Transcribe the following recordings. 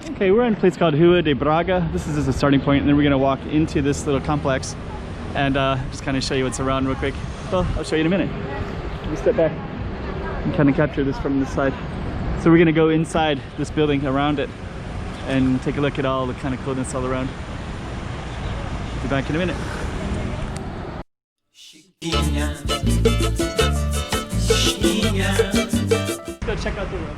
Okay, we're in a place called Rua de Braga. This is just a starting point, and then we're gonna walk into this little complex and just kind of show you what's around real quick. Well, I'll show you in a minute. Let me step back and kind of capture this from this side. So we're gonna go inside this building, around it, and take a look at all the kind of coolness all around. Be back in a minute. Let's go check out the room.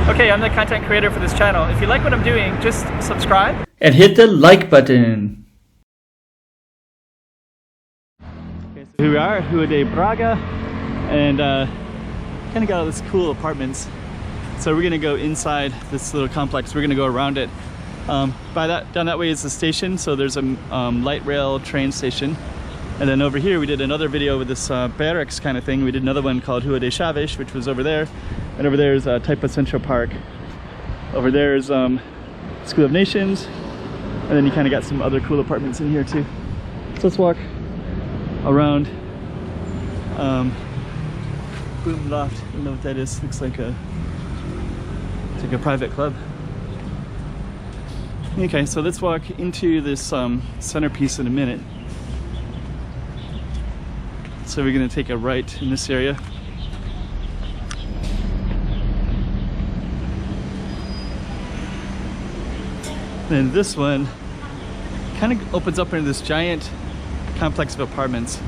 Okay, I'm the content creator for this channel. If you like what I'm doing, just subscribe and hit the like button. Okay, so here we are, Rua de Braga, and kind of got all these cool apartments. So we're gonna go inside this little complex. We're gonna go around it. Down that way is the station. So there's a light rail train station. And then over here we did another video with this barracks kind of thing. We did another one called Rua de Chaves, which was over there. And over there is Taipa Central Park. Over there is School of Nations. And then you kind of got some other cool apartments in here too. So let's walk around. Boom Loft, I don't know what that is. Looks like a private club. Okay, so let's walk into this centerpiece in a minute. So we're gonna take a right in this area. Then this one kind of opens up into this giant complex of apartments.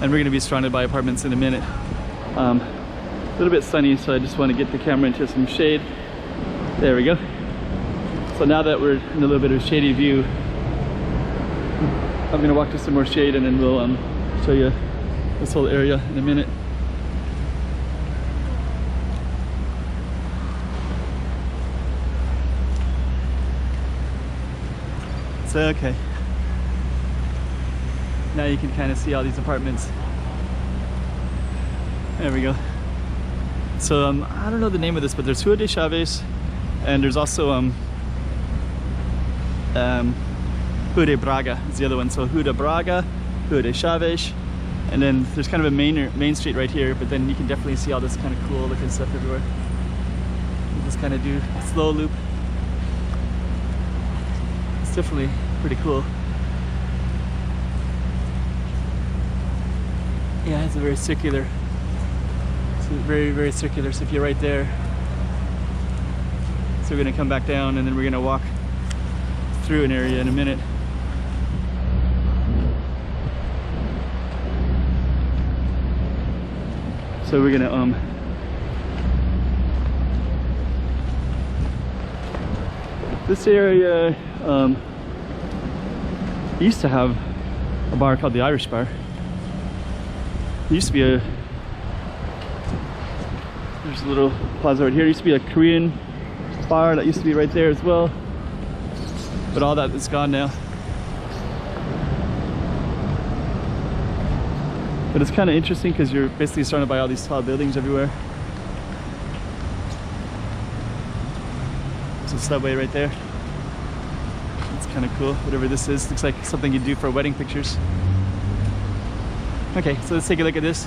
And we're gonna be surrounded by apartments in a minute. A little bit sunny, so I just want to get the camera into some shade. There we go. So now that we're in a little bit of a shady view, I'm gonna walk to some more shade and then we'll show you this whole area in a minute. So okay, now you can kind of see all these apartments. There we go. So I don't know the name of this, but there's Rua de Chaves, and there's also Rua de Braga is the other one. So Rua de Braga, Rua de Chaves, and then there's kind of a main street right here, but then you can definitely see all this kind of cool looking stuff everywhere. You just kind of do a slow loop. It's definitely pretty cool. Yeah, it's a very circular. It's very, very circular. So if you're right there, so we're gonna come back down and then we're gonna walk through an area in a minute. So we're gonna this area used to have a bar called the Irish Bar. There used to be there's a little plaza right here. There used to be a Korean bar that used to be right there as well, but all that is gone now. But it's kind of interesting because you're basically surrounded by all these tall buildings everywhere. There's a subway right there. It's kind of cool. Whatever this is, looks like something you do for wedding pictures. Okay, so let's take a look at this.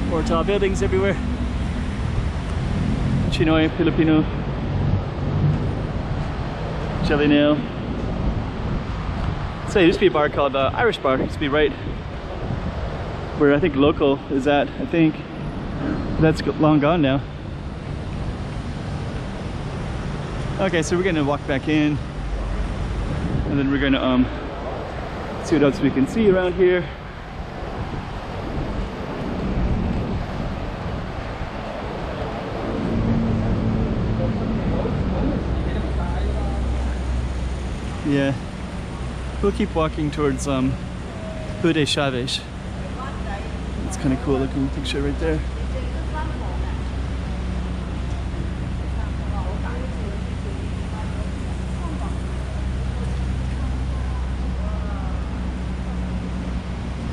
More tall buildings everywhere. Chinoy, Filipino, Jelly Nail. So there used to be a bar called Irish Bar. It used to be right where I think Local is at, I think. That's long gone now. Okay, so we're gonna walk back in and then we're gonna see what else we can see around here. Yeah, we'll keep walking towards Rua de Chaves. It's kind of cool looking picture right there.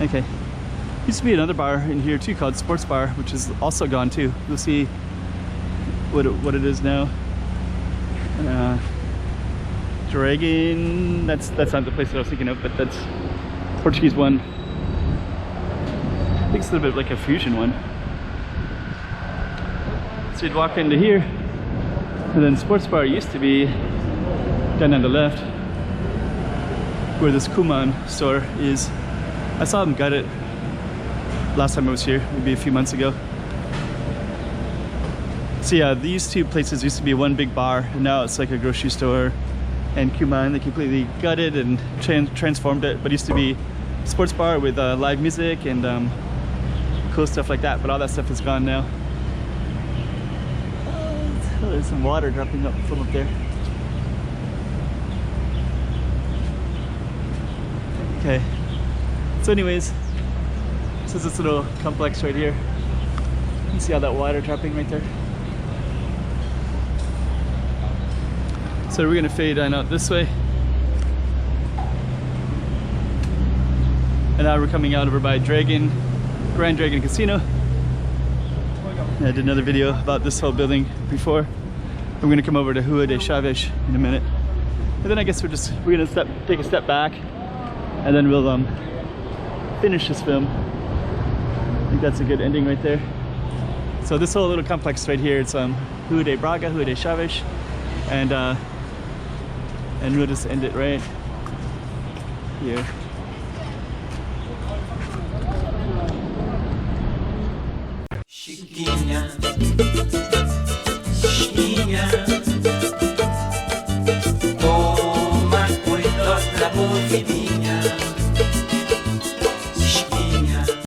Okay, used to be another bar in here too called Sports Bar, which is also gone too. You'll see what it is now. Dragon, that's not the place that I was thinking of, but that's Portuguese one. I think it's a little bit like a fusion one. So you'd walk into here, and then sports bar used to be down on the left, where this Kuman store is. I saw them gut it last time I was here, maybe a few months ago. So yeah, these two places used to be one big bar, and now it's like a grocery store and Kuman. They completely gutted and transformed it, but it used to be a sports bar with live music and cool stuff like that, but all that stuff is gone now. Oh, there's some water dropping up from up there. Okay, so anyways, this is this little complex right here. You can see all that water dropping right there. So we're gonna fade on out this way. And now we're coming out over by Grand Dragon Casino. I did another video about this whole building before. I'm gonna come over to Rua de Chaves in a minute. And then I guess we're gonna take a step back, and then we'll finish this film. I think that's a good ending right there. So this whole little complex right here, it's Rua de Braga, Rua de Chaves, and we'll just end it right here. Chiquinha